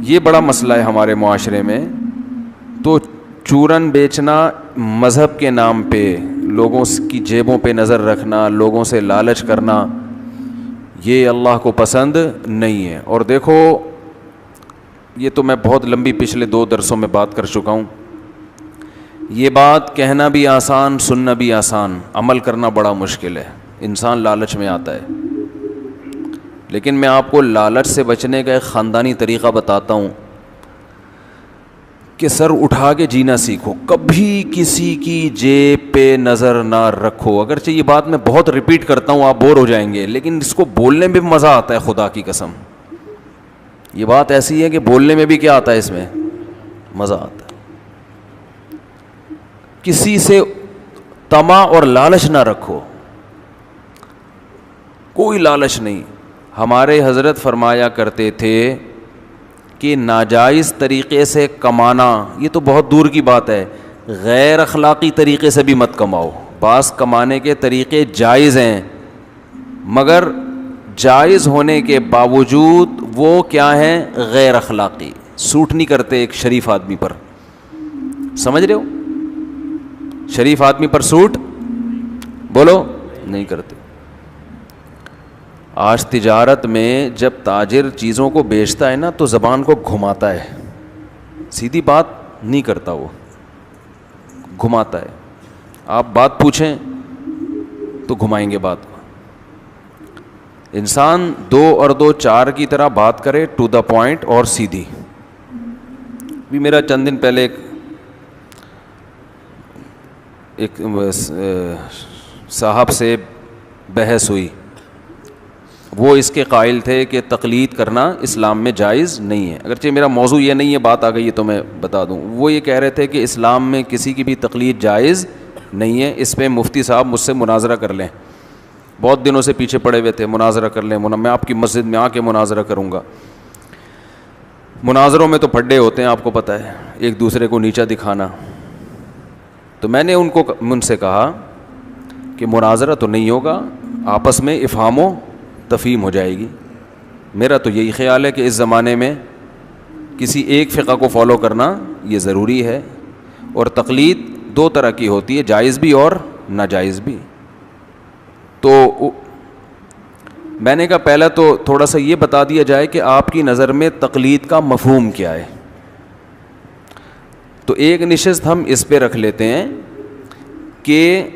یہ بڑا مسئلہ ہے ہمارے معاشرے میں. تو چورن بیچنا مذہب کے نام پہ, لوگوں کی جیبوں پہ نظر رکھنا, لوگوں سے لالچ کرنا, یہ اللہ کو پسند نہیں ہے. اور دیکھو یہ تو میں بہت لمبی پچھلے 2 درسوں میں بات کر چکا ہوں. یہ بات کہنا بھی آسان, سننا بھی آسان, عمل کرنا بڑا مشکل ہے. انسان لالچ میں آتا ہے. لیکن میں آپ کو لالچ سے بچنے کا ایک خاندانی طریقہ بتاتا ہوں کہ سر اٹھا کے جینا سیکھو, کبھی کسی کی جیب پہ نظر نہ رکھو. اگرچہ یہ بات میں بہت ریپیٹ کرتا ہوں, آپ بور ہو جائیں گے, لیکن اس کو بولنے میں بھی مزہ آتا ہے, خدا کی قسم. یہ بات ایسی ہے کہ بولنے میں بھی کیا آتا ہے, اس میں مزہ آتا ہے. کسی سے طمع اور لالچ نہ رکھو, کوئی لالچ نہیں. ہمارے حضرت فرمایا کرتے تھے کہ ناجائز طریقے سے کمانا یہ تو بہت دور کی بات ہے, غیر اخلاقی طریقے سے بھی مت کماؤ. بعض کمانے کے طریقے جائز ہیں, مگر جائز ہونے کے باوجود وہ کیا ہیں, غیر اخلاقی, سوٹ نہیں کرتے ایک شریف آدمی پر. سمجھ رہے ہو, شریف آدمی پر سوٹ بولو نہیں کرتے. آج تجارت میں جب تاجر چیزوں کو بیچتا ہے نا تو زبان کو گھماتا ہے, سیدھی بات نہیں کرتا, وہ گھماتا ہے. آپ بات پوچھیں تو گھمائیں گے بات کو. انسان 2 اور 2 4 کی طرح بات کرے, ٹو دا پوائنٹ اور سیدھی. بھی میرا چند دن پہلے ایک صاحب سے بحث ہوئی. وہ اس کے قائل تھے کہ تقلید کرنا اسلام میں جائز نہیں ہے. اگرچہ میرا موضوع یہ نہیں ہے, بات آ گئی ہے تو میں بتا دوں. وہ یہ کہہ رہے تھے کہ اسلام میں کسی کی بھی تقلید جائز نہیں ہے. اس پہ مفتی صاحب مجھ سے مناظرہ کر لیں. بہت دنوں سے پیچھے پڑے ہوئے تھے, مناظرہ کر لیں, میں آپ کی مسجد میں آ کے مناظرہ کروں گا. مناظروں میں تو پھڈے ہوتے ہیں, آپ کو پتہ ہے, ایک دوسرے کو نیچا دکھانا. تو میں نے ان سے کہا کہ مناظرہ تو نہیں ہوگا, آپس میں افہام و تفہیم ہو جائے گی. میرا تو یہی خیال ہے کہ اس زمانے میں کسی ایک فقہ کو فالو کرنا یہ ضروری ہے. اور تقلید 2 طرح کی ہوتی ہے, جائز بھی اور ناجائز بھی. تو میں نے کہا پہلا تو تھوڑا سا یہ بتا دیا جائے کہ آپ کی نظر میں تقلید کا مفہوم کیا ہے. تو ایک نشست ہم اس پہ رکھ لیتے ہیں کہ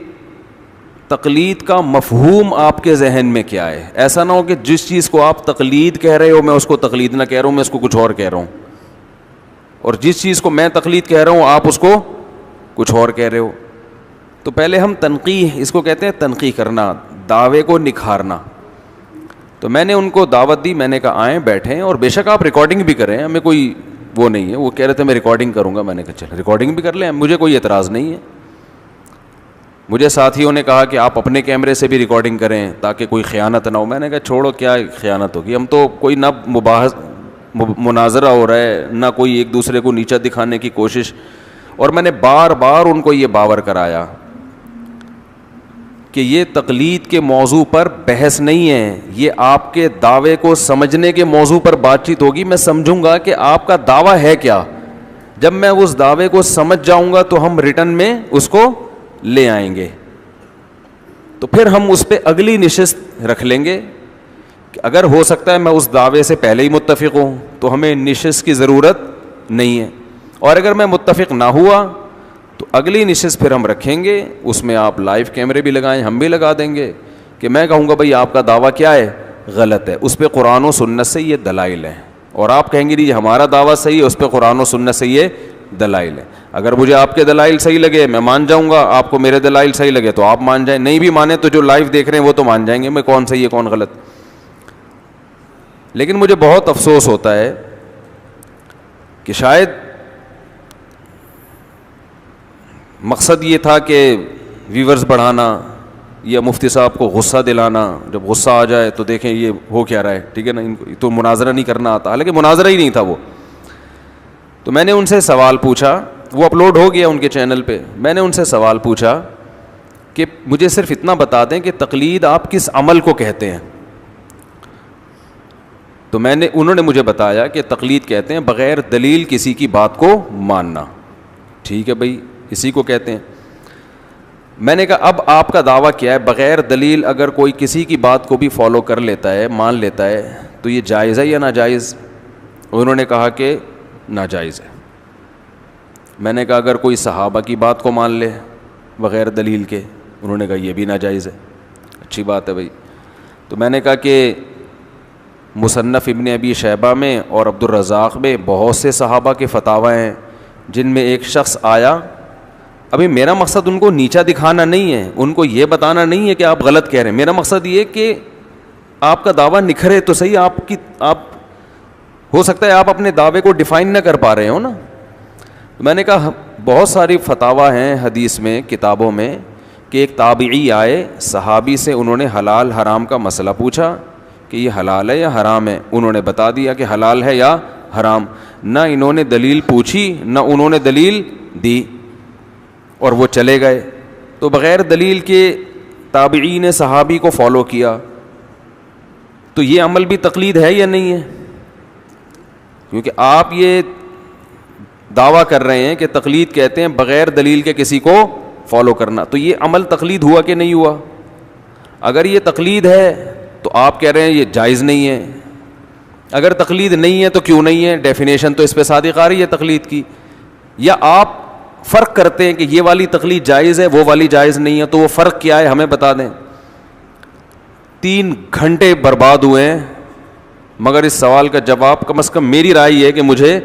تقلید کا مفہوم آپ کے ذہن میں کیا ہے. ایسا نہ ہو کہ جس چیز کو آپ تقلید کہہ رہے ہو میں اس کو تقلید نہ کہہ رہا ہوں, میں اس کو کچھ اور کہہ رہا ہوں, اور جس چیز کو میں تقلید کہہ رہا ہوں آپ اس کو کچھ اور کہہ رہے ہو. تو پہلے ہم تنقیح, اس کو کہتے ہیں تنقیح کرنا, دعوے کو نکھارنا. تو میں نے ان کو دعوت دی, میں نے کہا آئیں بیٹھیں, اور بے شک آپ ریکارڈنگ بھی کریں, ہمیں کوئی وہ نہیں ہے. وہ کہہ رہے تھے میں ریکارڈنگ کروں گا, میں نے کہا چل ریکارڈنگ بھی کر لیں, مجھے کوئی اعتراض نہیں ہے. مجھے ساتھیوں نے کہا کہ آپ اپنے کیمرے سے بھی ریکارڈنگ کریں تاکہ کوئی خیانت نہ ہو. میں نے کہا چھوڑو, کیا خیانت ہوگی, ہم تو کوئی نہ مناظرہ ہو رہا ہے نہ کوئی ایک دوسرے کو نیچا دکھانے کی کوشش. اور میں نے بار بار ان کو یہ باور کرایا کہ یہ تقلید کے موضوع پر بحث نہیں ہے, یہ آپ کے دعوے کو سمجھنے کے موضوع پر بات چیت ہوگی. میں سمجھوں گا کہ آپ کا دعویٰ ہے کیا. جب میں اس دعوے کو سمجھ جاؤں گا تو ہم ریٹن میں اس کو لے آئیں گے. تو پھر ہم اس پہ اگلی نشست رکھ لیں گے کہ اگر ہو سکتا ہے میں اس دعوے سے پہلے ہی متفق ہوں تو ہمیں نشست کی ضرورت نہیں ہے, اور اگر میں متفق نہ ہوا تو اگلی نشست پھر ہم رکھیں گے, اس میں آپ لائیو کیمرے بھی لگائیں, ہم بھی لگا دیں گے کہ میں کہوں گا بھائی آپ کا دعویٰ کیا ہے, غلط ہے, اس پہ قرآن و سنت سے یہ دلائل ہیں, اور آپ کہیں گے جی ہمارا دعویٰ صحیح ہے, اس پہ قرآن و سنت سے یہ دلائل ہے. اگر مجھے آپ کے دلائل صحیح لگے میں مان جاؤں گا, آپ کو میرے دلائل صحیح لگے تو آپ مان جائیں, نہیں بھی مانے تو جو لائیو دیکھ رہے ہیں وہ تو مان جائیں گے میں کون صحیح ہے کون غلط. لیکن مجھے بہت افسوس ہوتا ہے کہ شاید مقصد یہ تھا کہ ویورز بڑھانا یا مفتی صاحب کو غصہ دلانا, جب غصہ آ جائے تو دیکھیں یہ ہو کیا رہا ہے, ٹھیک ہے نا, ان کو تو مناظرہ نہیں کرنا آتا, حالانکہ مناظرہ ہی نہیں تھا وہ. تو میں نے ان سے سوال پوچھا, وہ اپلوڈ ہو گیا ان کے چینل پہ. میں نے ان سے سوال پوچھا کہ مجھے صرف اتنا بتا دیں کہ تقلید آپ کس عمل کو کہتے ہیں. تو انہوں نے مجھے بتایا کہ تقلید کہتے ہیں بغیر دلیل کسی کی بات کو ماننا. ٹھیک ہے بھائی, اسی کو کہتے ہیں. میں نے کہا اب آپ کا دعویٰ کیا ہے, بغیر دلیل اگر کوئی کسی کی بات کو بھی فالو کر لیتا ہے, مان لیتا ہے, تو یہ جائز ہے یا ناجائز؟ انہوں نے کہا کہ ناجائز ہے. میں نے کہا اگر کوئی صحابہ کی بات کو مان لے بغیر دلیل کے؟ انہوں نے کہا یہ بھی ناجائز ہے. اچھی بات ہے بھائی. تو میں نے کہا کہ مصنف ابن ابی شیبہ میں اور عبد الرزاق میں بہت سے صحابہ کے فتاوی ہیں جن میں ایک شخص آیا. ابھی میرا مقصد ان کو نیچا دکھانا نہیں ہے, ان کو یہ بتانا نہیں ہے کہ آپ غلط کہہ رہے ہیں. میرا مقصد یہ کہ آپ کا دعویٰ نکھرے تو صحیح. آپ ہو سکتا ہے آپ اپنے دعوے کو ڈیفائن نہ کر پا رہے ہو نا. میں نے کہا بہت ساری فتاوی ہیں حدیث میں, کتابوں میں, کہ ایک تابعی آئے صحابی سے, انہوں نے حلال حرام کا مسئلہ پوچھا کہ یہ حلال ہے یا حرام ہے. انہوں نے بتا دیا کہ حلال ہے یا حرام. نہ انہوں نے دلیل پوچھی نہ انہوں نے دلیل دی, اور وہ چلے گئے. تو بغیر دلیل کے تابعی نے صحابی کو فالو کیا, تو یہ عمل بھی تقلید ہے یا نہیں ہے؟ کیونکہ آپ یہ دعویٰ کر رہے ہیں کہ تقلید کہتے ہیں بغیر دلیل کے کسی کو فالو کرنا, تو یہ عمل تقلید ہوا کہ نہیں ہوا؟ اگر یہ تقلید ہے تو آپ کہہ رہے ہیں یہ جائز نہیں ہے. اگر تقلید نہیں ہے تو کیوں نہیں ہے؟ ڈیفینیشن تو اس پہ صادق آ رہی ہے تقلید کی. یا آپ فرق کرتے ہیں کہ یہ والی تقلید جائز ہے وہ والی جائز نہیں ہے, تو وہ فرق کیا ہے ہمیں بتا دیں. 3 گھنٹے برباد ہوئے ہیں مگر اس سوال کا جواب کم از کم میری رائے یہ ہے کہ مجھے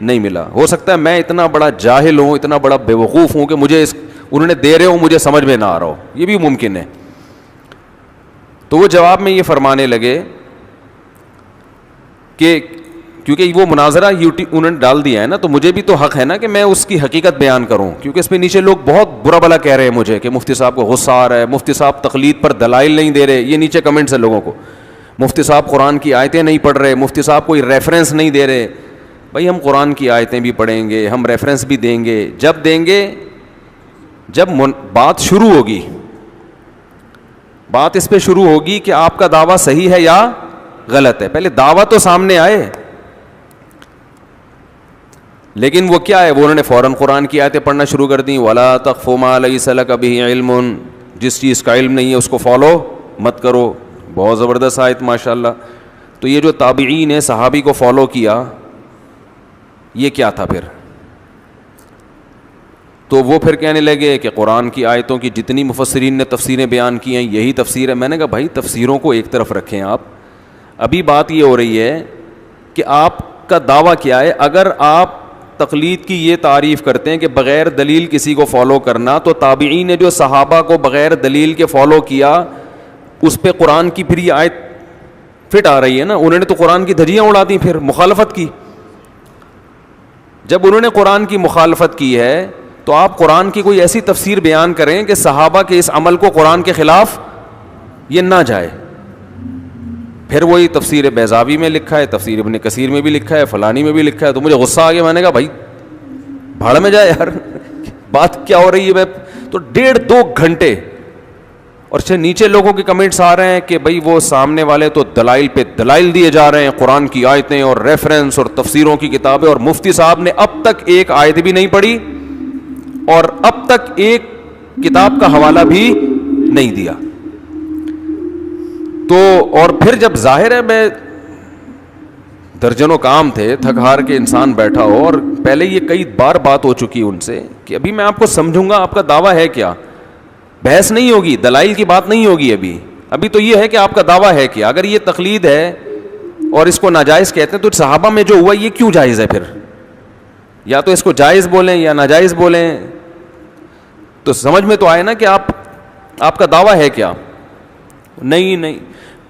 نہیں ملا. ہو سکتا ہے میں اتنا بڑا جاہل ہوں, اتنا بڑا بیوقوف ہوں کہ مجھے انہوں نے دے رہے ہوں مجھے سمجھ میں نہ آ رہا ہو, یہ بھی ممکن ہے. تو وہ جواب میں یہ فرمانے لگے کہ کیونکہ وہ مناظرہ انہوں نے ڈال دیا ہے نا, تو مجھے بھی تو حق ہے نا کہ میں اس کی حقیقت بیان کروں, کیونکہ اس پہ نیچے لوگ بہت برا بھلا کہہ رہے ہیں مجھے کہ مفتی صاحب کو غصہ آ رہا ہے, مفتی صاحب تقلید پر دلائل نہیں دے رہے. یہ نیچے کمنٹس ہیں لوگوں کو, مفتی صاحب قرآن کی آیتیں نہیں پڑھ رہے, مفتی صاحب کوئی ریفرنس نہیں دے رہے. بھائی ہم قرآن کی آیتیں بھی پڑھیں گے, ہم ریفرنس بھی دیں گے, جب بات شروع ہوگی, بات اس پہ شروع ہوگی کہ آپ کا دعویٰ صحیح ہے یا غلط ہے. پہلے دعویٰ تو سامنے آئے, لیکن وہ کیا ہے, وہ انہوں نے فوراً قرآن کی آیتیں پڑھنا شروع کر دیں. وَلَا تَقْفُ مَا لَيْسَ لَكَ بِهِ عِلْمٌ, جس چیز کا علم نہیں ہے اس کو فالو مت کرو. بہت زبردست آیت ماشاء اللہ. تو یہ جو تابعین نے صحابی کو فالو کیا, یہ کیا تھا پھر؟ تو وہ پھر کہنے لگے کہ قرآن کی آیتوں کی جتنی مفسرین نے تفسیریں بیان کی ہیں یہی تفسیر ہے. میں نے کہا بھائی تفسیروں کو ایک طرف رکھیں آپ, ابھی بات یہ ہو رہی ہے کہ آپ کا دعویٰ کیا ہے. اگر آپ تقلید کی یہ تعریف کرتے ہیں کہ بغیر دلیل کسی کو فالو کرنا, تو تابعین نے جو صحابہ کو بغیر دلیل کے فالو کیا اس پہ قرآن کی پھر یہ آیت فٹ آ رہی ہے نا. انہوں نے تو قرآن کی دھجیاں اڑا دیں, پھر مخالفت کی. جب انہوں نے قرآن کی مخالفت کی ہے تو آپ قرآن کی کوئی ایسی تفسیر بیان کریں کہ صحابہ کے اس عمل کو قرآن کے خلاف یہ نہ جائے. پھر وہی تفسیر بیضاوی میں لکھا ہے, تفسیر ابن کثیر میں بھی لکھا ہے, فلانی میں بھی لکھا ہے. تو مجھے غصہ آ گیا, میں نے کہا بھائی بھاڑ میں جائے یار, بات کیا ہو رہی ہے. میں تو 1.5-2 گھنٹے, اور نیچے لوگوں کے کمنٹس آ رہے ہیں کہ بھائی وہ سامنے والے تو دلائل پہ دلائل دیے جا رہے ہیں, قرآن کی آیتیں اور ریفرنس اور تفسیروں کی کتابیں, اور مفتی صاحب نے اب تک ایک آیت بھی نہیں پڑھی اور اب تک ایک کتاب کا حوالہ بھی نہیں دیا. تو اور پھر جب ظاہر ہے میں درجنوں کام تھے, تھک ہار کے انسان بیٹھا ہو, اور پہلے یہ کئی بار بات ہو چکی ان سے کہ ابھی میں آپ کو سمجھوں گا آپ کا دعویٰ ہے کیا. بحث نہیں ہوگی, دلائل کی بات نہیں ہوگی. ابھی تو یہ ہے کہ آپ کا دعویٰ ہے کیا. اگر یہ تقلید ہے اور اس کو ناجائز کہتے ہیں تو صحابہ میں جو ہوا یہ کیوں جائز ہے پھر؟ یا تو اس کو جائز بولیں یا ناجائز بولیں, تو سمجھ میں تو آئے نا کہ آپ کا دعویٰ ہے کیا. نہیں.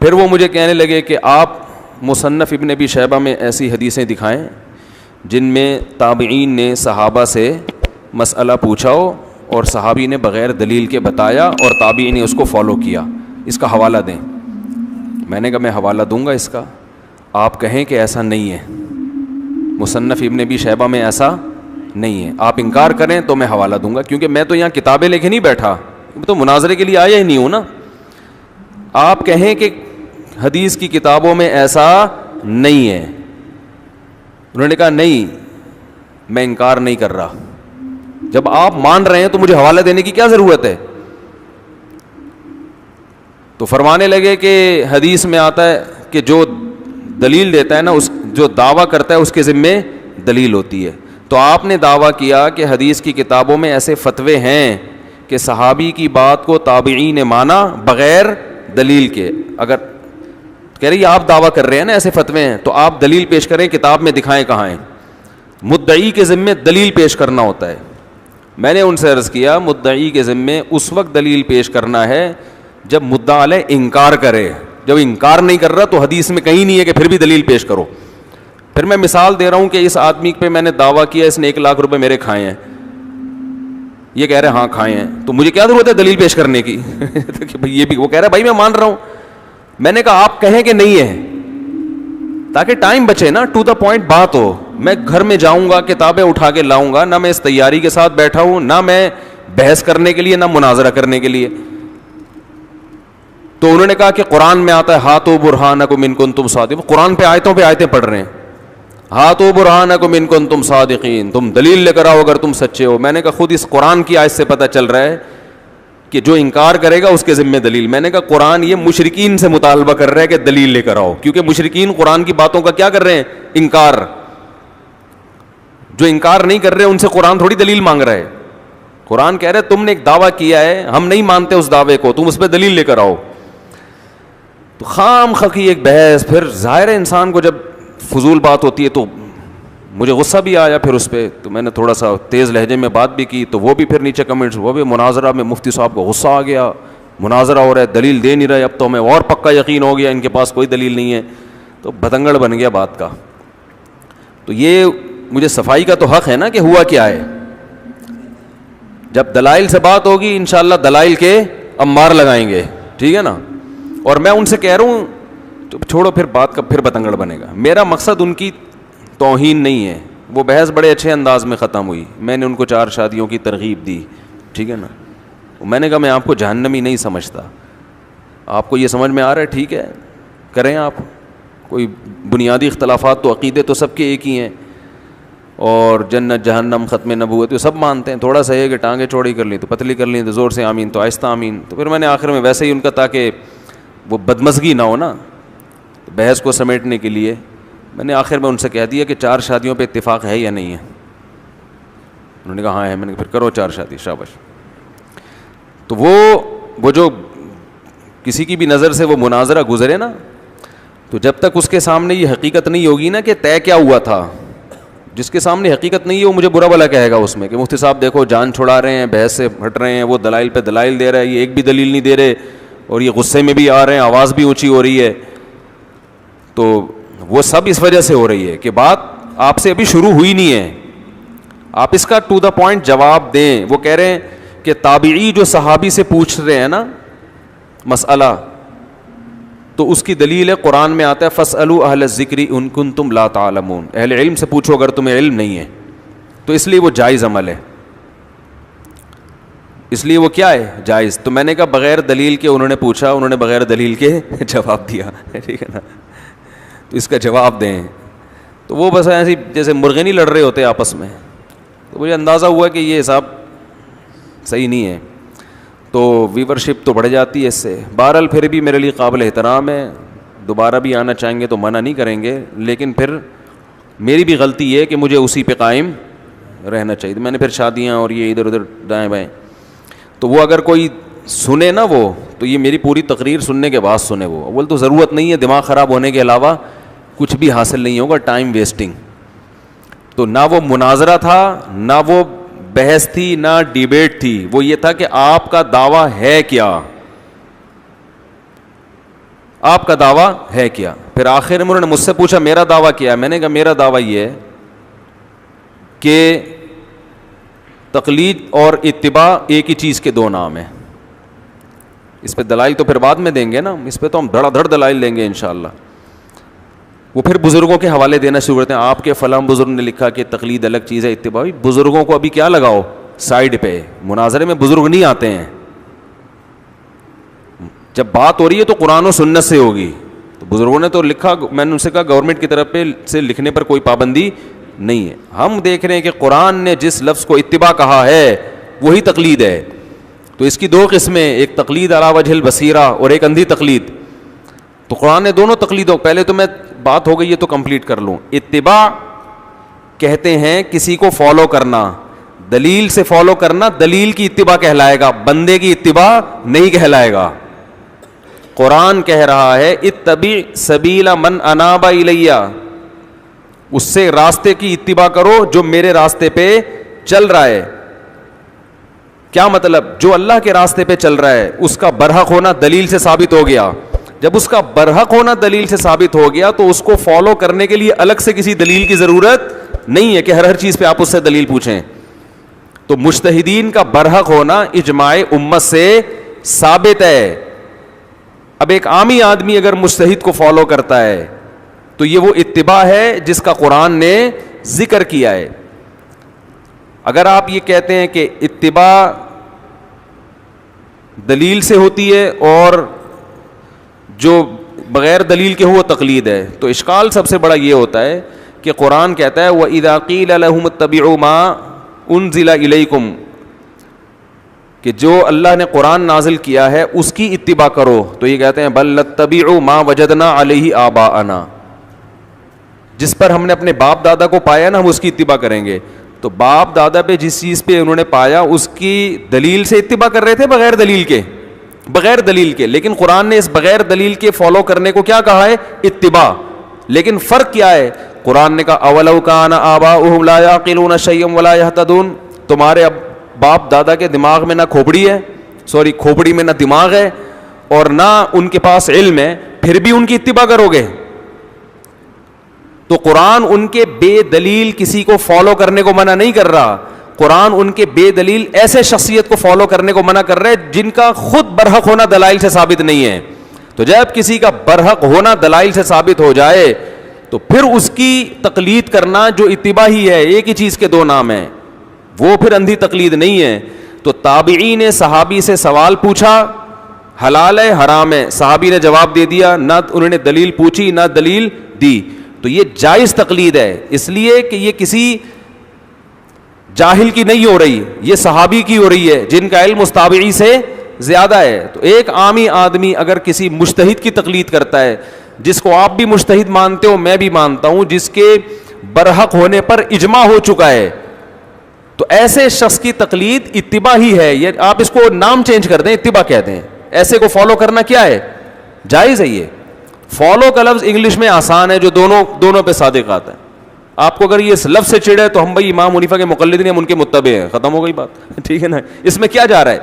پھر وہ مجھے کہنے لگے کہ آپ مصنف ابن ابی شیبہ میں ایسی حدیثیں دکھائیں جن میں تابعین نے صحابہ سے مسئلہ پوچھا ہو اور صحابی نے بغیر دلیل کے بتایا اور تابعین نے اس کو فالو کیا, اس کا حوالہ دیں. میں نے کہا میں حوالہ دوں گا اس کا, آپ کہیں کہ ایسا نہیں ہے, مصنف ابن ابی شیبہ میں ایسا نہیں ہے. آپ انکار کریں تو میں حوالہ دوں گا, کیونکہ میں تو یہاں کتابیں لے کے نہیں بیٹھا, تو مناظرے کے لیے آیا ہی نہیں ہوں نا. آپ کہیں کہ حدیث کی کتابوں میں ایسا نہیں ہے. انہوں نے کہا نہیں میں انکار نہیں کر رہا, جب آپ مان رہے ہیں تو مجھے حوالہ دینے کی کیا ضرورت ہے. تو فرمانے لگے کہ حدیث میں آتا ہے کہ جو دلیل دیتا ہے نا, اس جو دعویٰ کرتا ہے اس کے ذمے دلیل ہوتی ہے. تو آپ نے دعویٰ کیا کہ حدیث کی کتابوں میں ایسے فتوے ہیں کہ صحابی کی بات کو تابعین نے مانا بغیر دلیل کے. اگر کہہ رہی آپ دعویٰ کر رہے ہیں نا ایسے فتوے ہیں, تو آپ دلیل پیش کریں, کتاب میں دکھائیں کہاں ہیں. مدعی کے ذمے دلیل پیش کرنا ہوتا ہے. میں نے ان سے عرض کیا مدعی کے ذمے اس وقت دلیل پیش کرنا ہے جب مدعا علیہ انکار کرے. جب انکار نہیں کر رہا تو حدیث میں کہیں نہیں ہے کہ پھر بھی دلیل پیش کرو. پھر میں مثال دے رہا ہوں کہ اس آدمی پہ میں نے دعویٰ کیا اس نے 1 لاکھ روپے میرے کھائے ہیں, یہ کہہ رہے ہاں کھائے ہیں, تو مجھے کیا ضرورت ہے دلیل پیش کرنے کی. یہ بھی وہ کہہ رہا ہے بھائی میں مان رہا ہوں. میں نے کہا آپ کہیں کہ نہیں ہے تاکہ ٹائم بچے نا, ٹو دا پوائنٹ بات ہو. میں گھر میں جاؤں گا کتابیں اٹھا کے لاؤں گا, نہ میں اس تیاری کے ساتھ بیٹھا ہوں, نہ میں بحث کرنے کے لیے, نہ مناظرہ کرنے کے لیے. تو انہوں نے کہا کہ قرآن میں آتا ہے ہاتھو برہانکم ان کنتم صادقین. قرآن پہ آیتیں پڑھ رہے ہیں, ہاتھو برہانکم ان کنتم صادقین, تم دلیل لے کر آؤ اگر تم سچے ہو. میں نے کہا خود اس قرآن کی آیت سے پتہ چل رہا ہے کہ جو انکار کرے گا اس کے ذمہ دلیل. میں نے کہا قرآن یہ مشرکین سے مطالبہ کر رہا ہے کہ دلیل لے کر آؤ, کیونکہ مشرکین قرآن کی باتوں کا کیا کر رہے ہیں, انکار. جو انکار نہیں کر رہے ان سے قرآن تھوڑی دلیل مانگ رہا ہے. قرآن کہہ رہے تم نے ایک دعویٰ کیا ہے, ہم نہیں مانتے اس دعوے کو, تم اس پہ دلیل لے کر آؤ. تو خام خکی ایک بحث. پھر ظاہر ہے انسان کو جب فضول بات ہوتی ہے تو مجھے غصہ بھی آیا پھر اس پہ, تو میں نے تھوڑا سا تیز لہجے میں بات بھی کی, تو وہ بھی پھر نیچے کمنٹس, وہ بھی مناظرہ میں مفتی صاحب کو غصہ آ گیا, مناظرہ ہو رہا ہے دلیل دے نہیں رہے, اب تو ہمیں اور پکا یقین ہو گیا ان کے پاس کوئی دلیل نہیں ہے. تو بتنگڑ بن گیا بات کا. تو یہ مجھے صفائی کا تو حق ہے نا کہ ہوا کیا ہے. جب دلائل سے بات ہوگی انشاءاللہ دلائل کے امار لگائیں گے, ٹھیک ہے نا. اور میں ان سے کہہ رہا ہوں تو چھوڑو پھر بات کا پھر بتنگڑ بنے گا. میرا مقصد ان کی توہین نہیں ہے. وہ بحث بڑے اچھے انداز میں ختم ہوئی, میں نے ان کو 4 شادیوں کی ترغیب دی, ٹھیک ہے نا. میں نے کہا میں آپ کو جہنمی نہیں سمجھتا, آپ کو یہ سمجھ میں آ رہا ہے, ٹھیک ہے کریں آپ. کوئی بنیادی اختلافات تو عقیدے تو سب کے ایک ہی ہیں, اور جنت جہنم ختم نبوت سب مانتے ہیں. تھوڑا سا ہے کہ ٹانگیں چوڑی کر لیں تو پتلی کر لیں, تو زور سے آمین تو آہستہ آمین. تو پھر میں نے آخر میں ویسے ہی ان کا, تاکہ وہ بدمزگی نہ ہو نا بحث کو سمیٹنے کے لیے, میں نے آخر میں ان سے کہہ دیا کہ 4 شادیوں پہ اتفاق ہے یا نہیں ہے. انہوں نے کہا ہاں ہے. میں نے کہا پھر کرو 4 شادی, شاباش. تو وہ جو کسی کی بھی نظر سے وہ مناظرہ گزرے نا, تو جب تک اس کے سامنے یہ حقیقت نہیں ہوگی نا کہ طے کیا ہوا تھا, جس کے سامنے حقیقت نہیں ہے وہ مجھے برا بھلا کہے گا اس میں کہ مفتی صاحب دیکھو جان چھڑا رہے ہیں, بحث سے ہٹ رہے ہیں, وہ دلائل پہ دلائل دے رہا ہے, یہ ایک بھی دلیل نہیں دے رہے, اور یہ غصے میں بھی آ رہے ہیں, آواز بھی اونچی ہو رہی ہے. تو وہ سب اس وجہ سے ہو رہی ہے کہ بات آپ سے ابھی شروع ہوئی نہیں ہے. آپ اس کا ٹو دا پوائنٹ جواب دیں. وہ کہہ رہے ہیں کہ تابعی جو صحابی سے پوچھ رہے ہیں نا مسئلہ, تو اس کی دلیل ہے قرآن میں آتا ہے فاسألوا اہل الذکر ان کنتم لا تعلمون, اہل علم سے پوچھو اگر تمہیں علم نہیں ہے. تو اس لیے وہ جائز عمل ہے, اس لیے وہ کیا ہے جائز. تو میں نے کہا بغیر دلیل کے انہوں نے پوچھا, انہوں نے بغیر دلیل کے جواب دیا, ٹھیک ہے نا. تو اس کا جواب دیں. تو وہ بس ایسی جیسے مرغے نہیں لڑ رہے ہوتے آپس میں. تو مجھے اندازہ ہوا کہ یہ حساب صحیح نہیں ہے, تو ویورشپ تو بڑھ جاتی ہے اس سے. بہرحال پھر بھی میرے لیے قابل احترام ہے, دوبارہ بھی آنا چاہیں گے تو منع نہیں کریں گے, لیکن پھر میری بھی غلطی ہے کہ مجھے اسی پہ قائم رہنا چاہیے. میں نے پھر شادیاں اور یہ ادھر ادھر دائیں بائیں, تو وہ اگر کوئی سنے نا وہ, تو یہ میری پوری تقریر سننے کے بعد سنے. وہ اول تو ضرورت نہیں ہے, دماغ خراب ہونے کے علاوہ کچھ بھی حاصل نہیں ہوگا, ٹائم ویسٹنگ. تو نہ وہ مناظرہ تھا, نہ وہ بحث تھی, نہ ڈیبیٹ تھی. وہ یہ تھا کہ آپ کا دعویٰ ہے کیا, آپ کا دعویٰ ہے کیا. پھر آخر میں انہوں نے مجھ سے پوچھا میرا دعویٰ کیا ہے. میں نے کہا میرا دعویٰ یہ ہے کہ تقلید اور اتباع ایک ہی چیز کے 2 نام ہیں. اس پہ دلائل تو پھر بعد میں دیں گے نا, اس پہ تو ہم دھڑا دھڑ دلائل دیں گے انشاءاللہ. وہ پھر بزرگوں کے حوالے دینا شروع کرتے ہیں. آپ کے فلاں بزرگ نے لکھا کہ تقلید الگ چیز ہے, اتباع. بزرگوں کو ابھی کیا لگاؤ سائڈ پہ, مناظرے میں بزرگ نہیں آتے ہیں. جب بات ہو رہی ہے تو قرآن و سنت سے ہوگی. تو بزرگوں نے تو لکھا, میں نے ان سے کہا گورنمنٹ کی طرف سے لکھنے پر کوئی پابندی نہیں ہے. ہم دیکھ رہے ہیں کہ قرآن نے جس لفظ کو اتباع کہا ہے وہی تقلید ہے. تو اس کی دو قسمیں, ایک تقلید علی وجہ البصیرہ اور ایک اندھی تقلید. تو قرآن نے دونوں تقلیدوں, پہلے تو میں بات ہو گئی ہے تو کمپلیٹ کر لوں. اتباع کہتے ہیں کسی کو فالو کرنا, دلیل سے فالو کرنا دلیل کی اتباع کہلائے گا, بندے کی اتباع نہیں کہلائے گا. قرآن کہہ رہا ہے اتبع سبیل من اناب الیہ, اس سے راستے کی اتباع کرو جو میرے راستے پہ چل رہا ہے. کیا مطلب؟ جو اللہ کے راستے پہ چل رہا ہے اس کا برحق ہونا دلیل سے ثابت ہو گیا. جب اس کا برحق ہونا دلیل سے ثابت ہو گیا تو اس کو فالو کرنے کے لیے الگ سے کسی دلیل کی ضرورت نہیں ہے کہ ہر چیز پہ آپ اس سے دلیل پوچھیں. تو مجتہدین کا برحق ہونا اجماع امت سے ثابت ہے. اب ایک عامی آدمی اگر مجتہد کو فالو کرتا ہے تو یہ وہ اتباع ہے جس کا قرآن نے ذکر کیا ہے. اگر آپ یہ کہتے ہیں کہ اتباع دلیل سے ہوتی ہے اور جو بغیر دلیل کے ہو وہ تقلید ہے, تو اشکال سب سے بڑا یہ ہوتا ہے کہ قرآن کہتا ہے وَإِذَا قِيلَ لَهُمُ اتَّبِعُوا مَا أُنزِلَ إِلَيْكُمْ, کہ جو اللہ نے قرآن نازل کیا ہے اس کی اتباع کرو, تو یہ کہتے ہیں بل نتبع ما وجدنا علیہ آباءنا, جس پر ہم نے اپنے باپ دادا کو پایا نا ہم اس کی اتباع کریں گے. تو باپ دادا پہ جس چیز پہ انہوں نے پایا اس کی دلیل سے اتباع کر رہے تھے بغیر دلیل کے. لیکن قرآن نے اس بغیر دلیل کے فالو کرنے کو کیا کہا ہے؟ اتباع. لیکن فرق کیا ہے؟ قرآن نے کہا اولو کان آباؤہم لا یعقلون شیئا ولا یہتدون, تمہارے اب باپ دادا کے دماغ میں نہ کھوپڑی میں نہ دماغ ہے اور نہ ان کے پاس علم ہے, پھر بھی ان کی اتباع کرو گے. تو قرآن ان کے بے دلیل کسی کو فالو کرنے کو منع نہیں کر رہا, قرآن ان کے بے دلیل ایسے شخصیت کو فالو کرنے کو منع کر رہے جن کا خود برحق ہونا دلائل سے ثابت نہیں ہے. تو جب کسی کا برحق ہونا دلائل سے ثابت ہو جائے تو پھر اس کی تقلید کرنا جو اتباع ہی ہے, ایک ہی چیز کے دو نام ہیں, وہ پھر اندھی تقلید نہیں ہے. تو تابعی نے صحابی سے سوال پوچھا حلال ہے حرام ہے, صحابی نے جواب دے دیا, نہ انہوں نے دلیل پوچھی نہ دلیل دی, تو یہ جائز تقلید ہے. اس لیے کہ یہ کسی جاہل کی نہیں ہو رہی, یہ صحابی کی ہو رہی ہے جن کا علم اس تابعی سے زیادہ ہے. تو ایک عامی آدمی اگر کسی مجتہد کی تقلید کرتا ہے, جس کو آپ بھی مجتہد مانتے ہو میں بھی مانتا ہوں, جس کے برحق ہونے پر اجماع ہو چکا ہے, تو ایسے شخص کی تقلید اتباع ہی ہے. یہ آپ اس کو نام چینج کر دیں, اتباع کہتے ہیں. ایسے کو فالو کرنا کیا ہے؟ جائز ہے. یہ فالو کا لفظ انگلش میں آسان ہے جو دونوں پہ صادق آتا ہے. آپ کو اگر یہ اس لفظ سے چڑھے تو ہم بھائی امام حنیفہ کے مقلد نہیں, ہم ان کے متبع ہیں, ختم ہو گئی بات. ٹھیک ہے نا, اس میں کیا جا رہا ہے؟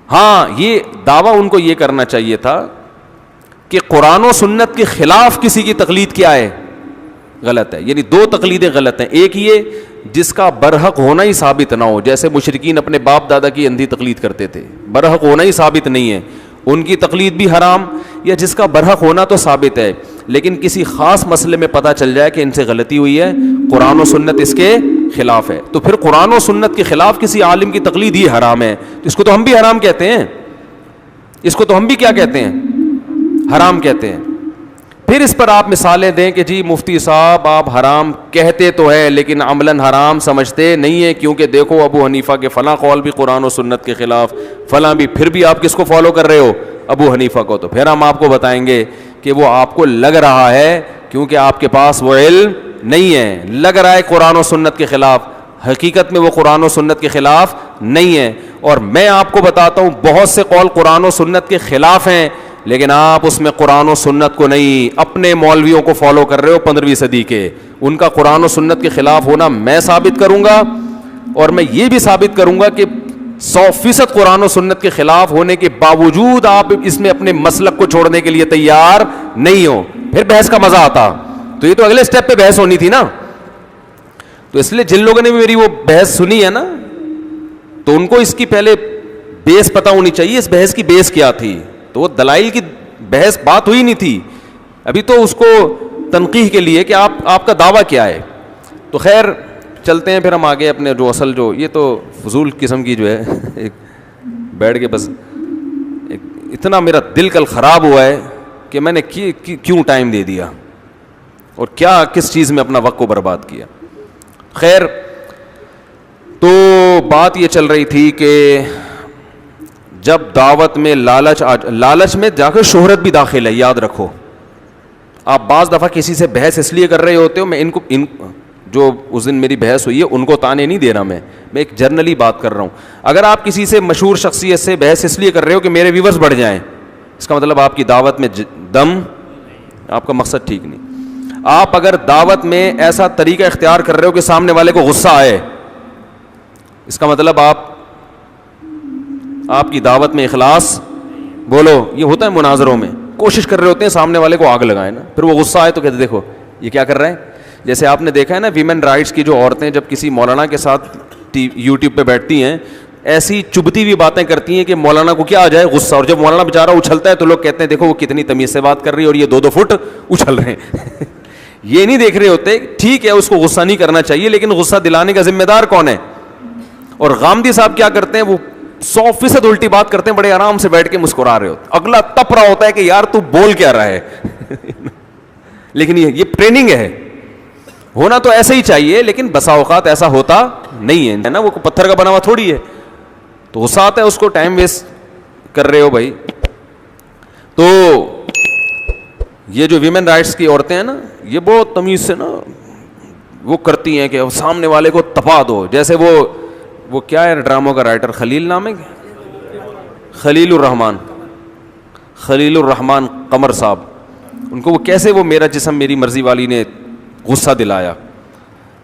ہاں یہ دعویٰ ان کو یہ کرنا چاہیے تھا کہ قرآن و سنت کے خلاف کسی کی تقلید کیا ہے؟ غلط ہے. یعنی دو تقلیدیں غلط ہیں. ایک یہ جس کا برحق ہونا ہی ثابت نہ ہو, جیسے مشرکین اپنے باپ دادا کی اندھی تقلید کرتے تھے, برحق ہونا ہی ثابت نہیں ہے, ان کی تقلید بھی حرام. یا جس کا برحق ہونا تو ثابت ہے لیکن کسی خاص مسئلے میں پتہ چل جائے کہ ان سے غلطی ہوئی ہے, قرآن و سنت اس کے خلاف ہے, تو پھر قرآن و سنت کے خلاف کسی عالم کی تقلید ہی حرام ہے. اس کو تو ہم بھی حرام کہتے ہیں, اس کو تو ہم بھی کیا کہتے ہیں؟ حرام کہتے ہیں. پھر اس پر آپ مثالیں دیں کہ جی مفتی صاحب آپ حرام کہتے تو ہیں لیکن عملاً حرام سمجھتے نہیں ہیں, کیونکہ دیکھو ابو حنیفہ کے فلاں قول بھی قرآن و سنت کے خلاف, فلاں بھی, پھر بھی آپ کس کو فالو کر رہے ہو؟ ابو حنیفہ کو. تو پھر ہم آپ کو بتائیں گے کہ وہ آپ کو لگ رہا ہے کیونکہ آپ کے پاس وہ علم نہیں ہے, لگ رہا ہے قرآن و سنت کے خلاف, حقیقت میں وہ قرآن و سنت کے خلاف نہیں ہے. اور میں آپ کو بتاتا ہوں بہت سے قول قرآن و سنت کے خلاف ہیں لیکن آپ اس میں قرآن و سنت کو نہیں, اپنے مولویوں کو فالو کر رہے ہو 15ویں صدی کے. ان کا قرآن و سنت کے خلاف ہونا میں ثابت کروں گا, اور میں یہ بھی ثابت کروں گا کہ 100% قرآن و سنت کے خلاف ہونے کے باوجود آپ اس میں اپنے مسلک کو چھوڑنے کے لیے تیار نہیں ہو. پھر بحث کا مزہ آتا. تو یہ تو اگلے سٹیپ پہ بحث ہونی تھی نا. تو اس لیے جن لوگوں نے بھی میری وہ بحث سنی ہے نا, تو ان کو اس کی پہلے بیس پتہ ہونی چاہیے, اس بحث کی بیس کیا تھی. تو وہ دلائل کی بحث بات ہوئی نہیں تھی, ابھی تو اس کو تنقیح کے لیے کہ آپ کا دعویٰ کیا ہے. تو خیر چلتے ہیں پھر ہم آگے اپنے جو اصل جو یہ تو فضول قسم کی جو ہے ایک بیٹھ کے بس ایک اتنا میرا دل کل خراب ہوا ہے کہ میں نے کیوں ٹائم دے دیا اور کیا کس چیز میں اپنا وقت کو برباد کیا. خیر, تو بات یہ چل رہی تھی کہ جب دعوت میں لالچ میں جا کے شہرت بھی داخل ہے. یاد رکھو, آپ بعض دفعہ کسی سے بحث اس لیے کر رہے ہوتے ہو, میں ان جو اس دن میری بحث ہوئی ہے ان کو تانے نہیں دے رہا, میں ایک جنرلی بات کر رہا ہوں. اگر آپ کسی سے مشہور شخصیت سے بحث اس لیے کر رہے ہو کہ میرے ویورز بڑھ جائیں, اس کا مطلب آپ کی دعوت میں دم, آپ کا مقصد ٹھیک نہیں. آپ اگر دعوت میں ایسا طریقہ اختیار کر رہے ہو کہ سامنے والے کو غصہ آئے, اس کا مطلب آپ کی دعوت میں اخلاص, بولو یہ ہوتا ہے مناظروں میں, کوشش کر رہے ہوتے ہیں سامنے والے کو آگ لگائیں نا, پھر وہ غصہ آئے تو کہتے دیکھو یہ کیا کر رہے ہیں. جیسے آپ نے دیکھا ہے نا ویمن رائٹس کی جو عورتیں جب کسی مولانا کے ساتھ یوٹیوب پہ بیٹھتی ہیں, ایسی چبھتی ہوئی باتیں کرتی ہیں کہ مولانا کو کیا آ جائے غصہ, اور جب مولانا بیچارہ اچھلتا ہے تو لوگ کہتے ہیں دیکھو وہ کتنی تمیز سے بات کر رہی ہے اور یہ 2-2 فٹ اچھل رہے ہیں. یہ نہیں دیکھ رہے ہوتے, ٹھیک ہے اس کو غصہ نہیں کرنا چاہیے, لیکن غصہ دلانے کا ذمہ دار کون ہے. اور غامدی صاحب کیا کرتے ہیں, وہ 100% الٹی بات کرتے ہیں, بڑے آرام سے بیٹھ کے مسکرا رہے ہوتے, اگلا تپ رہا ہوتا ہے کہ یار تو بول کیا رہا ہے. لیکن یہ ٹریننگ ہے, ہونا تو ایسا ہی چاہیے, لیکن بسا اوقات ایسا ہوتا نہیں ہے نا, وہ پتھر کا بنا ہوا تھوڑی ہے, تو غصہ آتا ہے اس کو, ٹائم ویسٹ کر رہے ہو بھائی. تو یہ جو ویمن رائٹس کی عورتیں ہیں نا, یہ بہت تمیز سے نا وہ کرتی ہیں کہ سامنے والے کو تپا دو. جیسے وہ کیا ہے ڈراموں کا رائٹر, خلیل نام ہے, خلیل الرحمان قمر صاحب, ان کو وہ کیسے وہ میرا جسم میری مرضی والی نے غصہ دلایا,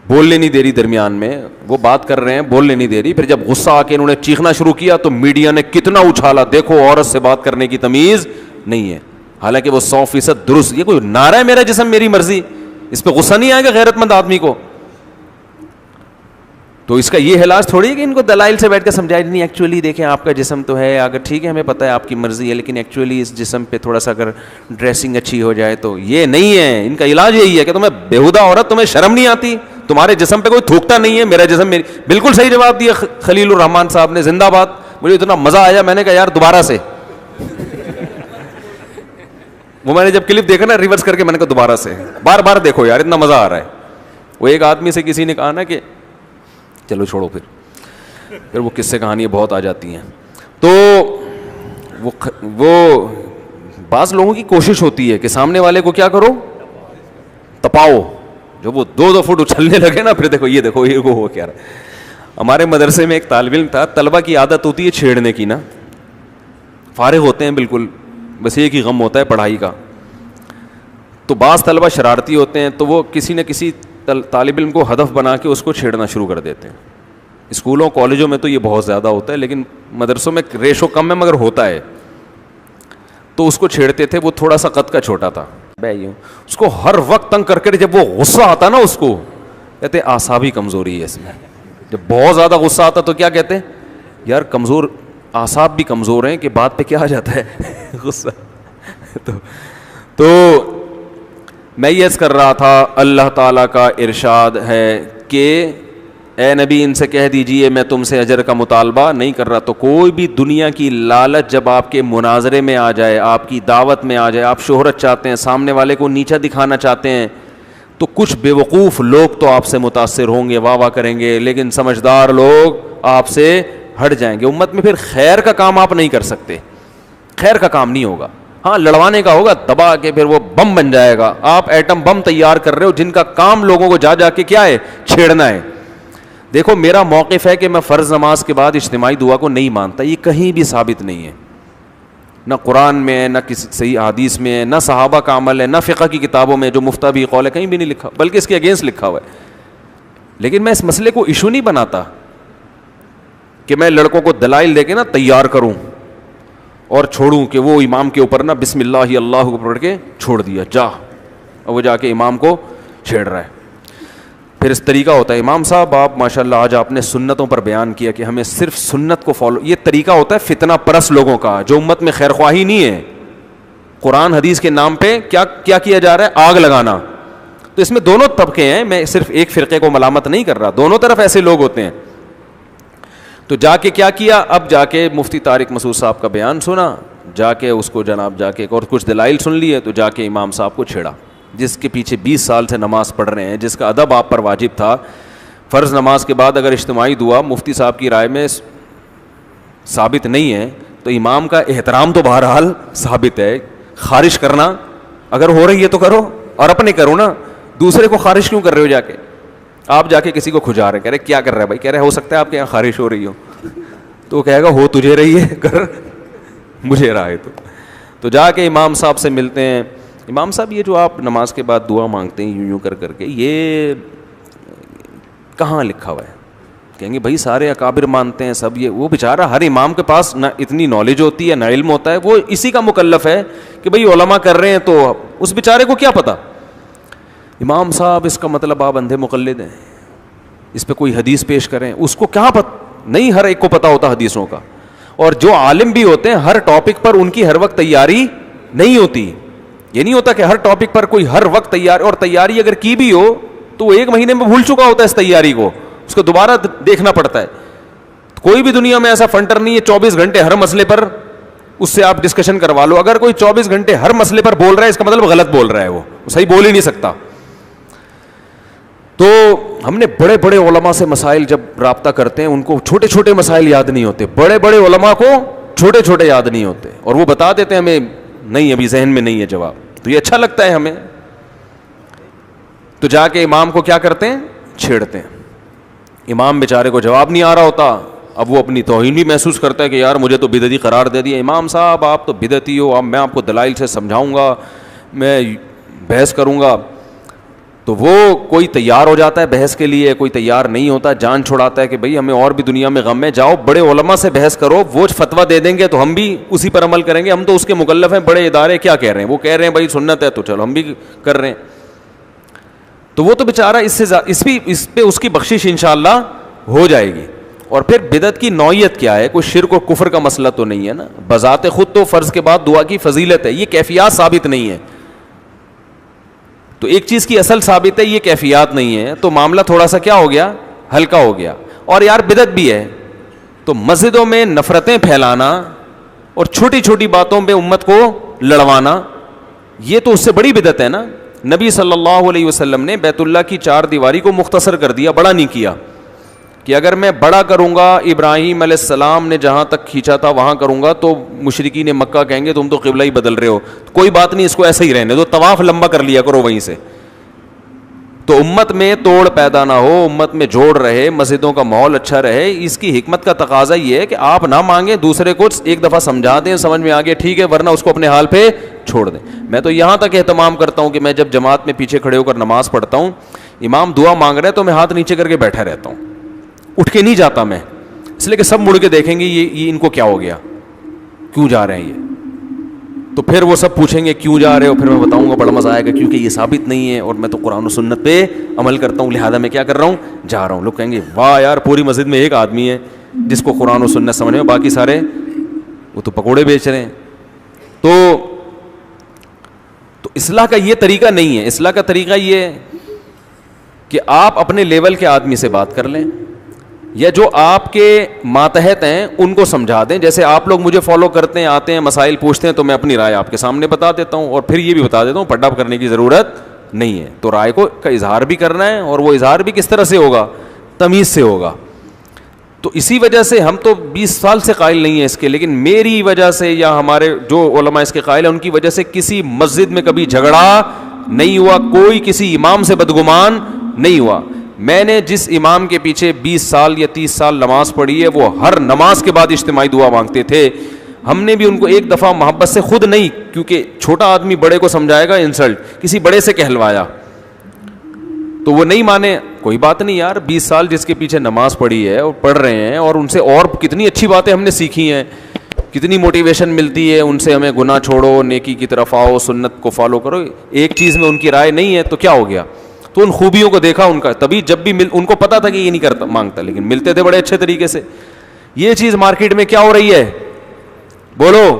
بولنے نہیں دے رہی, درمیان میں وہ بات کر رہے ہیں بولنے نہیں دے رہی, پھر جب غصہ آ کے انہوں نے چیخنا شروع کیا تو میڈیا نے کتنا اچھالا, دیکھو عورت سے بات کرنے کی تمیز نہیں ہے. حالانکہ وہ 100% درست, یہ کوئی نعرہ ہے میرا جسم میری مرضی, اس پہ غصہ نہیں آئے گا غیرت مند آدمی کو. تو اس کا یہ علاج تھوڑی ہے کہ ان کو دلائل سے بیٹھ کے سمجھائے, نہیں ایکچولی دیکھیں آپ کا جسم تو ہے, اگر ٹھیک ہے ہمیں پتہ ہے آپ کی مرضی ہے, لیکن ایکچولی اس جسم پہ تھوڑا سا اگر ڈریسنگ اچھی ہو جائے تو. یہ نہیں ہے, ان کا علاج یہی ہے کہ تمہیں بےہودہ عورت, تمہیں شرم نہیں آتی, تمہارے جسم پہ کوئی تھوکتا نہیں ہے, میرا جسم میری. بالکل صحیح جواب دیا خلیل الرحمان صاحب نے, زندہ باد. مجھے اتنا مزہ آیا, میں نے کہا یار دوبارہ سے وہ میں نے جب کلپ دیکھا نا ریورس کر کے, میں نے کہا دوبارہ سے بار بار دیکھو یار, اتنا مزہ آ رہا ہے. وہ ایک آدمی سے کسی نے کہا نا کہ چلو چھوڑو, پھر وہ قصے کہانیاں بہت آ جاتی ہیں. تو وہ بعض لوگوں کی کوشش ہوتی ہے کہ سامنے والے کو کیا کرو, تپاؤ. جو وہ 2-2 فٹ اچھلنے لگے نا, پھر دیکھو یہ ہو کیا رہا ہے. ہمارے مدرسے میں ایک طالب علم تھا, طلبہ کی عادت ہوتی ہے چھیڑنے کی نا, فارغ ہوتے ہیں بالکل, بس ایک ہی غم ہوتا ہے پڑھائی کا. تو بعض طلبہ شرارتی ہوتے ہیں, تو وہ کسی نہ کسی طالب علم کو ہدف بنا کے اس کو چھیڑنا شروع کر دیتے ہیں. اسکولوں کالجوں میں تو یہ بہت زیادہ ہوتا ہے, لیکن مدرسوں میں ریشو کم ہے مگر ہوتا ہے. تو اس کو چھیڑتے تھے, وہ تھوڑا سا قد کا چھوٹا تھا, اس کو ہر وقت تنگ کر کے, جب وہ غصہ آتا نا اس کو کہتے اعصابی کمزوری ہے اس میں. جب بہت زیادہ غصہ آتا تو کیا کہتے ہیں, یار کمزور اعصاب بھی کمزور ہیں کہ بات پہ کیا آ جاتا ہے غصہ. تو میں یہ کر رہا تھا, اللہ تعالیٰ کا ارشاد ہے کہ اے نبی ان سے کہہ دیجئے میں تم سے اجر کا مطالبہ نہیں کر رہا. تو کوئی بھی دنیا کی لالچ جب آپ کے مناظرے میں آ جائے, آپ کی دعوت میں آ جائے, آپ شہرت چاہتے ہیں, سامنے والے کو نیچا دکھانا چاہتے ہیں, تو کچھ بیوقوف لوگ تو آپ سے متاثر ہوں گے, واہ واہ کریں گے, لیکن سمجھدار لوگ آپ سے ہٹ جائیں گے. امت میں پھر خیر کا کام آپ نہیں کر سکتے, خیر کا کام نہیں ہوگا. ہاں لڑوانے کا ہوگا, دبا کے پھر وہ بم بن جائے گا. آپ ایٹم بم تیار کر رہے ہو جن کا کام لوگوں کو جا جا کے کیا ہے, چھیڑنا ہے. دیکھو میرا موقف ہے کہ میں فرض نماز کے بعد اجتماعی دعا کو نہیں مانتا, یہ کہیں بھی ثابت نہیں ہے, نہ قرآن میں ہے, نہ کسی صحیح حدیث میں ہے, نہ صحابہ کا عمل ہے, نہ فقہ کی کتابوں میں جو مفتہ بھی قول ہے کہیں بھی نہیں لکھا, بلکہ اس کے اگینسٹ لکھا ہوا ہے. لیکن میں اس مسئلے کو ایشو نہیں بناتا کہ میں لڑکوں کو دلائل دے کے نا تیار کروں اور چھوڑوں کہ وہ امام کے اوپر نا بسم اللہ اللہ کو پڑھ کے چھوڑ دیا جا, اور وہ جا کے امام کو چھیڑ رہا ہے. پھر اس طریقہ ہوتا ہے, امام صاحب آپ ماشاءاللہ آج آپ نے سنتوں پر بیان کیا کہ ہمیں صرف سنت کو فالو, یہ طریقہ ہوتا ہے فتنہ پرست لوگوں کا جو امت میں خیر خواہی نہیں ہے. قرآن حدیث کے نام پہ کیا کیا جا رہا ہے, آگ لگانا. تو اس میں دونوں طبقے ہیں, میں صرف ایک فرقے کو ملامت نہیں کر رہا, دونوں طرف ایسے لوگ ہوتے ہیں. تو جا کے کیا کیا, اب جا کے مفتی طارق مسعود صاحب کا بیان سنا, جا کے اس کو جناب جا کے اور کچھ دلائل سن لیے تو جا کے امام صاحب کو چھیڑا, جس کے پیچھے 20 سال سے نماز پڑھ رہے ہیں, جس کا ادب آپ پر واجب تھا. فرض نماز کے بعد اگر اجتماعی دعا مفتی صاحب کی رائے میں ثابت نہیں ہے تو امام کا احترام تو بہرحال ثابت ہے. خارش کرنا اگر ہو رہی ہے تو کرو, اور اپنے کرو نا, دوسرے کو خارش کیوں کر رہے ہو؟ جا کے آپ جا کے کسی کو کھجا رہے, کہہ رہے کیا کر رہا ہے بھائی, کہہ رہے ہو سکتا ہے آپ کے یہاں خارش ہو رہی ہو, تو وہ کہے گا ہو تجھے رہی ہے, کر مجھے رہا ہے. تو جا کے امام صاحب سے ملتے ہیں. امام صاحب یہ جو آپ نماز کے بعد دعا مانگتے ہیں یوں کر کے, یہ کہاں لکھا ہوا ہے؟ کہیں گے بھائی سارے اکابر مانتے ہیں سب. یہ وہ بیچارہ, ہر امام کے پاس نہ اتنی نالج ہوتی ہے نہ علم ہوتا ہے, وہ اسی کا مکلف ہے کہ بھائی علماء کر رہے ہیں تو اس بیچارے کو کیا پتا. امام صاحب اس کا مطلب آپ اندھے مقلد ہیں, اس پہ کوئی حدیث پیش کریں, اس کو کیا پتہ نہیں, ہر ایک کو پتہ ہوتا حدیثوں کا. اور جو عالم بھی ہوتے ہیں ہر ٹاپک پر ان کی ہر وقت تیاری نہیں ہوتی. یہ نہیں ہوتا کہ ہر ٹاپک پر کوئی ہر وقت تیار, اور تیاری اگر کی بھی ہو تو وہ 1 مہینے میں بھول چکا ہوتا ہے اس تیاری کو, اس کو دوبارہ دیکھنا پڑتا ہے. کوئی بھی دنیا میں ایسا فنٹر نہیں ہے 24 گھنٹے ہر مسئلے پر اس سے آپ ڈسکشن کروا لو. اگر کوئی 24 گھنٹے ہر مسئلے پر بول رہا ہے اس کا مطلب غلط بول رہا ہے, وہ صحیح بول ہی نہیں سکتا. تو ہم نے بڑے بڑے علماء سے مسائل جب رابطہ کرتے ہیں, ان کو چھوٹے چھوٹے مسائل یاد نہیں ہوتے, بڑے بڑے علماء کو چھوٹے چھوٹے یاد نہیں ہوتے, اور وہ بتا دیتے ہیں ہمیں نہیں ابھی ذہن میں نہیں ہے جواب. تو یہ اچھا لگتا ہے ہمیں. تو جا کے امام کو کیا کرتے ہیں, چھیڑتے ہیں. امام بیچارے کو جواب نہیں آ رہا ہوتا, اب وہ اپنی توہین بھی محسوس کرتا ہے کہ یار مجھے تو بدعتی قرار دے دیا. امام صاحب آپ تو بدعتی ہو, اب میں آپ کو دلائل سے سمجھاؤں گا, میں بحث کروں گا. تو وہ کوئی تیار ہو جاتا ہے بحث کے لیے, کوئی تیار نہیں ہوتا, جان چھڑاتا ہے کہ بھئی ہمیں اور بھی دنیا میں غم ہے, جاؤ بڑے علماء سے بحث کرو, وہ فتویٰ دے دیں گے تو ہم بھی اسی پر عمل کریں گے, ہم تو اس کے مکلف ہیں. بڑے ادارے کیا کہہ رہے ہیں, وہ کہہ رہے ہیں بھائی سنت ہے تو چلو ہم بھی کر رہے ہیں. تو وہ تو بیچارہ اس پہ اس کی بخشش انشاءاللہ ہو جائے گی. اور پھر بدعت کی نوعیت کیا ہے, کوئی شرک و کفر کا مسئلہ تو نہیں ہے نا. بذات خود تو فرض کے بعد دعا کی فضیلت ہے, یہ کیفیات ثابت نہیں ہے. تو ایک چیز کی اصل ثابت ہے, یہ کیفیات نہیں ہے, تو معاملہ تھوڑا سا کیا ہو گیا, ہلکا ہو گیا. اور یار بدعت بھی ہے, تو مسجدوں میں نفرتیں پھیلانا اور چھوٹی چھوٹی باتوں پہ امت کو لڑوانا, یہ تو اس سے بڑی بدعت ہے نا. نبی صلی اللہ علیہ وسلم نے بیت اللہ کی 4 دیواری کو مختصر کر دیا, بڑا نہیں کیا, کہ اگر میں بڑا کروں گا, ابراہیم علیہ السلام نے جہاں تک کھینچا تھا وہاں کروں گا تو مشرکین مکہ کہیں گے تم تو قبلہ ہی بدل رہے ہو. کوئی بات نہیں, اس کو ایسا ہی رہنے دو, طواف لمبا کر لیا کرو وہیں سے. تو امت میں توڑ پیدا نہ ہو, امت میں جوڑ رہے, مسجدوں کا ماحول اچھا رہے. اس کی حکمت کا تقاضا یہ ہے کہ آپ نہ مانگیں, دوسرے کو ایک دفعہ سمجھا دیں, سمجھ میں آ گیا ٹھیک ہے, ورنہ اس کو اپنے حال پہ چھوڑ دیں. میں تو یہاں تک اہتمام کرتا ہوں کہ میں جب جماعت میں پیچھے کھڑے ہو کر نماز پڑھتا ہوں, امام دعا مانگ رہے تو میں ہاتھ نیچے کر کے بیٹھا رہتا ہوں, اٹھ کے نہیں جاتا میں, اس لیے کہ سب مڑ کے دیکھیں گے یہ ان کو کیا ہو گیا, کیوں جا رہے ہیں یہ. تو پھر وہ سب پوچھیں گے کیوں جا رہے ہو, پھر میں بتاؤں گا, بڑا مزہ آئے گا, کیونکہ یہ ثابت نہیں ہے اور میں تو قرآن و سنت پہ عمل کرتا ہوں, لہذا میں کیا کر رہا ہوں, جا رہا ہوں. لوگ کہیں گے واہ یار, پوری مسجد میں ایک آدمی ہے جس کو قرآن و سنت سمجھ میں, باقی سارے وہ تو پکوڑے بیچ رہے ہیں. تو اصلاح کا یہ طریقہ نہیں ہے. اصلاح کا طریقہ یہ ہے کہ آپ اپنے لیول کے آدمی سے بات کر لیں, یا جو آپ کے ماتحت ہیں ان کو سمجھا دیں. جیسے آپ لوگ مجھے فالو کرتے ہیں, آتے ہیں, مسائل پوچھتے ہیں, تو میں اپنی رائے آپ کے سامنے بتا دیتا ہوں, اور پھر یہ بھی بتا دیتا ہوں پڈا کرنے کی ضرورت نہیں ہے. تو رائے کا اظہار بھی کرنا ہے, اور وہ اظہار بھی کس طرح سے ہوگا, تمیز سے ہوگا. تو اسی وجہ سے ہم تو 20 سال سے قائل نہیں ہیں اس کے, لیکن میری وجہ سے یا ہمارے جو علماء اس کے قائل ہیں ان کی وجہ سے کسی مسجد میں کبھی جھگڑا نہیں ہوا, کوئی کسی امام سے بدگمان نہیں ہوا. میں نے جس امام کے پیچھے 20 سال یا 30 سال نماز پڑھی ہے, وہ ہر نماز کے بعد اجتماعی دعا مانگتے تھے. ہم نے بھی ان کو ایک دفعہ محبت سے, خود نہیں, کیونکہ چھوٹا آدمی بڑے کو سمجھائے گا انسلٹ, کسی بڑے سے کہلوایا تو وہ نہیں مانے. کوئی بات نہیں یار, 20 سال جس کے پیچھے نماز پڑھی ہے اور پڑھ رہے ہیں, اور ان سے اور کتنی اچھی باتیں ہم نے سیکھی ہیں, کتنی موٹیویشن ملتی ہے ان سے, ہمیں گناہ چھوڑو, نیکی کی طرف آؤ, سنت کو فالو کرو. ایک چیز میں ان کی رائے نہیں ہے تو کیا ہو گیا, تو ان خوبیوں کو دیکھا ان کا, تبھی جب بھی ان کو پتا تھا کہ یہ نہیں کرتا مانگتا, لیکن ملتے تھے بڑے اچھے طریقے سے. یہ چیز مارکیٹ میں کیا ہو رہی ہے, بولو,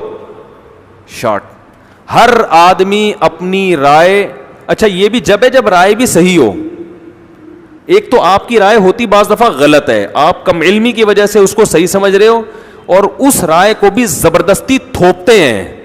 شارٹ. ہر آدمی اپنی رائے, اچھا یہ بھی جب رائے بھی صحیح ہو. ایک تو آپ کی رائے ہوتی بعض دفعہ غلط ہے, آپ کم علمی کی وجہ سے اس کو صحیح سمجھ رہے ہو, اور اس رائے کو بھی زبردستی تھوپتے ہیں